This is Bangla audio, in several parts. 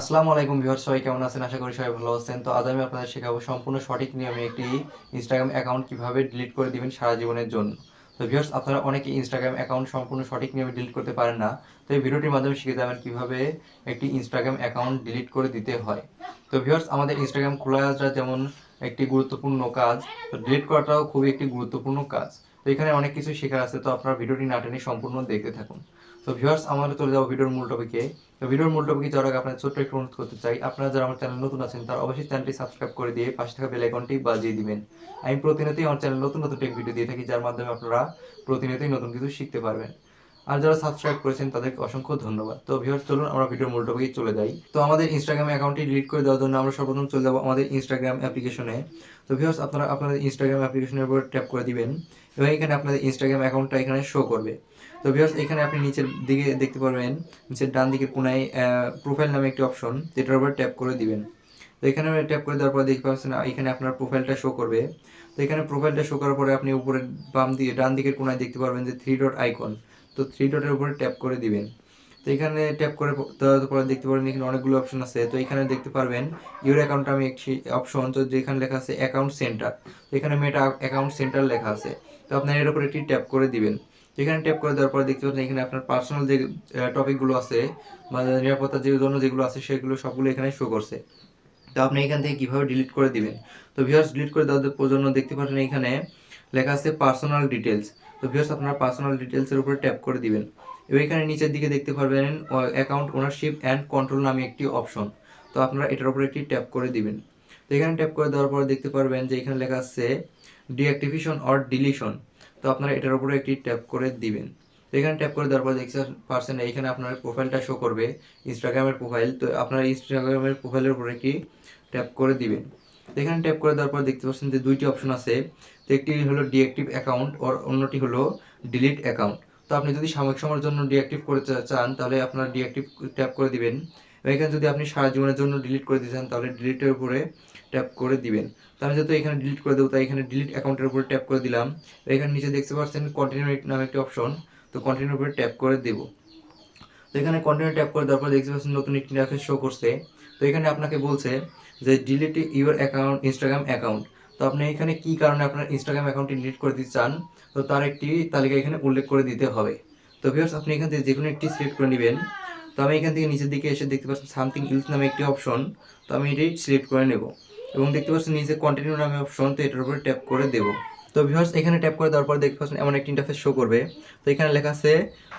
আসসালামু আলাইকুম ভিউয়ার্স, সবাই কেমন আছেন? আশা করি সবাই ভালো আছেন। তো আজ আমি আপনাদের শেখাবো সম্পূর্ণ সঠিক নিয়মে একটি ইনস্টাগ্রাম অ্যাকাউন্ট কিভাবে ডিলিট করে দিবেন সারা জীবনের জন্য। তো ভিউয়ার্স, আপনারা অনেকেই ইনস্টাগ্রাম অ্যাকাউন্ট সম্পূর্ণ সঠিক নিয়মে ডিলিট করতে পারেন না। তো এই ভিডিওটির মাধ্যমে শিখে যাবেন কিভাবে একটি ইনস্টাগ্রাম অ্যাকাউন্ট ডিলিট করে দিতে হয়। তো ভিউয়ার্স, আমাদের ইনস্টাগ্রাম খোলাটা যেমন একটি গুরুত্বপূর্ণ কাজ, তো ডিলিট করাটাও খুবই একটি গুরুত্বপূর্ণ কাজ। তো এখানে অনেক কিছু শেখার আছে, তো আপনারা ভিডিওটি না টেনে সম্পূর্ণ দেখতে থাকুন। তো ভিউয়ার্স, আমরা চলে যাবো ভিডিওর মূল টপিকে। তো ভিডিওর মূল টপিকে যাওয়ার আগে আপনাদের ছোট্ট একটু অনুরোধ করতে চাই, আপনারা যারা আমার চ্যানেল নতুন আছেন তারা অবশ্যই চ্যানেলটি সাবস্ক্রাইব করে দিয়ে পাশে থাকা বেল আইকনটি বাজিয়ে দিবেন। আমি প্রতিনিয়তই আমার চ্যানেল নতুন নতুন টেক ভিডিও দিয়ে থাকি, যার মাধ্যমে আপনারা প্রতিনিয়তই নতুন কিছু শিখতে পারবেন। আর যারা সাবস্ক্রাইব করেছেন তাদেরকে অসংখ্য ধন্যবাদ। তো ভিউয়ার্স, চলুন আমরা ভিডিওর মূল টপিকে চলে যাই। তো আমাদের ইনস্টাগ্রাম অ্যাকাউন্টটি ডিলিট করে দেওয়ার জন্য আমরা সর্বপ্রথম চলে যাব আমাদের ইনস্টাগ্রাম অ্যাপ্লিকেশনে। তো ভিউয়ার্স, আপনারা আপনাদের ইনস্টাগ্রাম অ্যাপ্লিকেশনের উপর ট্যাপ করে দিবেন এবং এখানে আপনাদের ইনস্টাগ্রাম অ্যাকাউন্টটা এখানে শো করবে। তো ভিউয়ার্স, এখানে আপনি নিচের দিকে দেখতে পারবেন, নিচের ডান দিকের কোনায় প্রোফাইল নামে একটি অপশন, যেটার উপর ট্যাপ করে দিবেন। তো এখানে ট্যাপ করে দেওয়ার পর দেখতে পাচ্ছেন এখানে আপনার প্রোফাইলটা শো করবে। তো এখানে প্রোফাইলটা শো করার পরে আপনি উপরে ডান দিকের কোনায় দেখতে পারবেন যে থ্রি ডট আইকন। তো থ্রি ডটের উপরে ট্যাপ করে দিবেন। তো এখানে ট্যাপ করে দেওয়ার পরে দেখতে পারবেন এখানে অনেকগুলো অপশন আছে। তো এখানে দেখতে পারবেন ইউর অ্যাকাউন্ট আমি একটি অপশন, তো যেখানে লেখা আছে অ্যাকাউন্ট সেন্টার। তো এখানে মেটা অ্যাকাউন্ট সেন্টার লেখা আছে। তো আপনার এর উপরে একটি ট্যাপ করে দিবেন। এখানে ট্যাপ করে দেওয়ার পরে দেখতে পাচ্ছেন এখানে আপনার পার্সোনাল যে টপিকগুলো আছে বা নিরাপত্তার জন্য যেগুলো আছে সেগুলো সবগুলো এখানে শো করছে। তো আপনি এখান থেকে কিভাবে ডিলিট করে দিবেন। তো ভিউয়ার্স, ডিলিট করে দেওয়ার জন্য দেখতে পাচ্ছেন এখানে লেখা আছে পার্সোনাল ডিটেলস। তো ভিউয়ার্স, আপনারা পার্সোনাল ডিটেলসের উপরে ট্যাপ করে দিবেন এবং এখানে নিচের দিকে দেখতে পারবেন অ্যাকাউন্ট ওনারশিপ অ্যান্ড কন্ট্রোল নামে একটি অপশন। তো আপনারা এটার উপরে একটি ট্যাপ করে দিবেন। তো এখানে ট্যাপ করে দেওয়ার পরে দেখতে পারবেন যে এখানে লেখা আছে ডিঅ্যাক্টিভেশন অর ডিলিশন। তো আপনারা এটার উপরে একটি ট্যাপ করে দিবেন। তো এখানে ট্যাপ করে দেওয়ার পর দেখতে পারছেন এখানে আপনার প্রোফাইলটা শো করবে, ইনস্টাগ্রামের প্রোফাইল। তো আপনার ইনস্টাগ্রামের প্রোফাইলের উপরে একটি ট্যাপ করে দিবেন। এখানে ট্যাপ করে দেওয়ার পর দেখতে পাচ্ছেন যে দুইটি অপশন আছে। তো একটি হলো ডিঅ্যাক্টিভ অ্যাকাউন্ট আর অন্যটি হলো ডিলিট অ্যাকাউন্ট। তো আপনি যদি সাময়িক সময়ের জন্য ডিঅ্যাক্টিভ করে চান তাহলে আপনার ডিঅ্যাক্টিভ ট্যাপ করে দিবেন। এখানে যদি আপনি সারা জীবনের জন্য ডিলিট করে দিতে চান তাহলে ডিলিটের উপরে ট্যাপ করে দিবেন। তো আমি যেহেতু এখানে ডিলিট করে দেবো তাই এখানে ডিলিট অ্যাকাউন্টের উপরে ট্যাপ করে দিলাম। এখানে নিচে দেখতে পাচ্ছেন কন্টিনিউ নামে একটি অপশন। তো কন্টিনিউর উপরে ট্যাপ করে দেবো। তো এখানে কন্টিনিউ ট্যাপ করে দেওয়ার পর দেখতে পাচ্ছেন নতুন একটি ইন্টারফেস শো করছে। তো এখানে আপনাকে বলছে যে delete your account Instagram account. তো আপনি এখানে কি কারণে আপনার ইনস্টাগ্রাম অ্যাকাউন্টটি ডিলিট করে দিতে চান, তো তার একটি তালিকা এখানে উল্লেখ করে দিতে হবে। তো ভিউয়ার্স, আপনি এখান থেকে যে কোনো একটি সিলেক্ট করে নেবেন। তো আমি এখান থেকে নিচের দিকে এসে দেখতে পাচ্ছেন সামথিং ইলস নামে একটি অপশন। তো আমি এটি সিলেক্ট করে নেব এবং দেখতে পাচ্ছেন নিচে কন্টিনিউ নামে অপশন, তো এটার উপরে ট্যাপ করে দেবো। তো ভিউয়ার্স, এখানে ট্যাপ করে দেওয়ার পর দেখতে পাচ্ছেন এমন একটি ইন্টারফেস শো করবে। তো এখানে লেখা আছে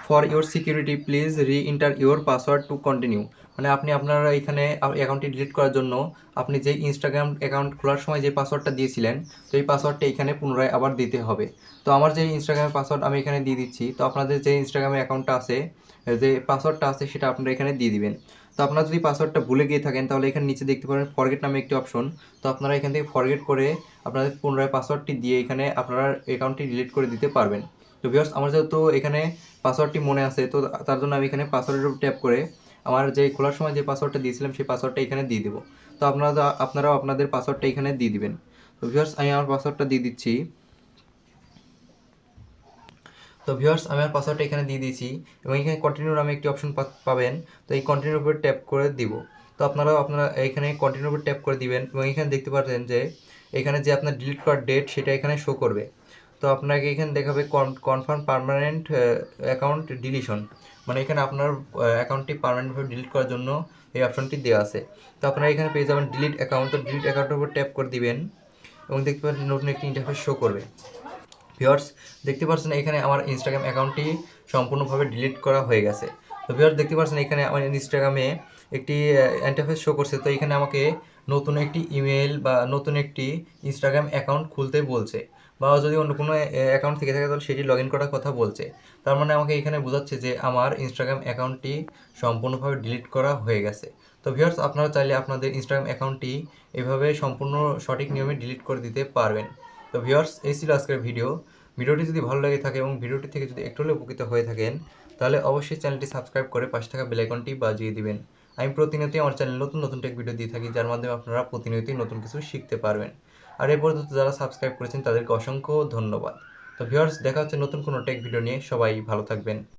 ফর ইউর সিকিউরিটি প্লিজ রি enter your password to continue. মানে আপনারা এখানে অ্যাকাউন্টটি ডিলিট করার জন্য আপনি যে ইনস্টাগ্রাম অ্যাকাউন্ট খোলার সময় যে পাসওয়ার্ডটা দিয়েছিলেন, তো এই পাসওয়ার্ডটা এখানে পুনরায় আবার দিতে হবে। তো আমার যে ইনস্টাগ্রামের পাসওয়ার্ড আমি এখানে দিয়ে দিচ্ছি। তো আপনাদের যে ইনস্টাগ্রামের অ্যাকাউন্টটা আছে, যে পাসওয়ার্ডটা আছে সেটা আপনারা এখানে দিয়ে দিবেন। তো আপনারা যদি পাসওয়ার্ডটা ভুলে গিয়ে থাকেন তাহলে এখানে নিচে দেখতে পারেন ফরগেট নামে একটি অপশন। তো আপনারা এখান থেকে ফরগেট করে আপনাদের পুনরায় পাসওয়ার্ডটি দিয়ে এখানে আপনারা অ্যাকাউন্টটি ডিলিট করে দিতে পারবেন। তো ভিউয়ার্স, আমার যেহেতু এখানে পাসওয়ার্ডটি মনে আছে, তো তার জন্য আমি এখানে পাসওয়ার্ডের উপর ট্যাপ করে আমার যে খোলার সময় যে পাসওয়ার্ডটা দিয়েছিলাম সেই পাসওয়ার্ডটা এখানে দিয়ে দেবো। তো আপনারাও আপনাদের পাসওয়ার্ডটা এখানে দিয়ে দিবেন। তো ভিউয়ার্স, আমি আমার পাসওয়ার্ডটা দিয়ে দিচ্ছি। তো ভিউয়ার্স, আমি আমার পাসওয়ার্ডটা এখানে দিয়ে দিয়েছি এবং এখানে কন্টিনিউ নামে একটি অপশন পাবেন। তো এই কন্টিনিউর উপর ট্যাপ করে দিব। তো আপনারা এখানে কন্টিনিউর উপর ট্যাপ করে দিবেন এবং এখানে দেখতে পাচ্ছেন যে এখানে যে আপনার ডিলিট করার ডেট সেটা এখানে শো করবে। তো আপনাকে এখানে দেখাবে কনফার্ম পার্মানেন্ট অ্যাকাউন্ট ডিলিশন। মানে এখানে আপনার অ্যাকাউন্টটি পার্মানেন্টভাবে ডিলিট করার জন্য এই অপশনটি দেওয়া আছে। তো আপনারা এখানে পেয়ে যাবেন ডিলিট অ্যাকাউন্ট। তো ডিলিট অ্যাকাউন্টের উপর ট্যাপ করে দিবেন এবং দেখতে পাচ্ছেন নতুন একটি ইন্টারফেস শো করবে। ভিউয়ার্স, দেখতে পাচ্ছেন এখানে আমার ইনস্টাগ্রাম অ্যাকাউন্টটি সম্পূর্ণভাবে ডিলিট করা হয়ে গেছে। তো ভিউয়ার্স, দেখতে পাচ্ছেন এখানে আমার ইনস্টাগ্রামে একটি ইন্টারফেস শো করছে। তো এখানে আমাকে নতুন একটি ইমেল বা নতুন একটি ইনস্টাগ্রাম অ্যাকাউন্ট খুলতে বলছে, বা যদি অন্য কোনো অ্যাকাউন্ট থেকে থাকে তাহলে সেটি লগ ইন করার কথা বলছে। তার মানে আমাকে এখানে বোঝাচ্ছে যে আমার ইনস্টাগ্রাম অ্যাকাউন্টটি সম্পূর্ণভাবে ডিলিট করা হয়ে গেছে। তো ভিউয়ার্স, আপনারা চাইলে আপনাদের ইনস্টাগ্রাম অ্যাকাউন্টটি এভাবে সম্পূর্ণ সঠিক নিয়মে ডিলিট করে দিতে পারবেন। তো ভিউয়ার্স, এই ছিল আজকের ভিডিওটি যদি ভালো লেগে থাকে এবং ভিডিওটি থেকে যদি একটু হলেও উপকৃত হয়ে থাকেন তাহলে অবশ্যই চ্যানেলটি সাবস্ক্রাইব করে পাশে থাকা বেল আইকনটি বাজিয়ে দিবেন। আমি প্রতিনিয়তই আমার চ্যানেলে নতুন নতুন টেক ভিডিও দিয়ে থাকি, যার মাধ্যমে আপনারা প্রতিনিয়তই নতুন কিছু শিখতে পারবেন। আর এ পর্যন্ত যারা সাবস্ক্রাইব করেছেন তাদেরকে অসংখ্য ধন্যবাদ। তো ভিউয়ার্স, দেখা হচ্ছে নতুন কোনো টেক ভিডিও নিয়ে। সবাই ভালো থাকবেন।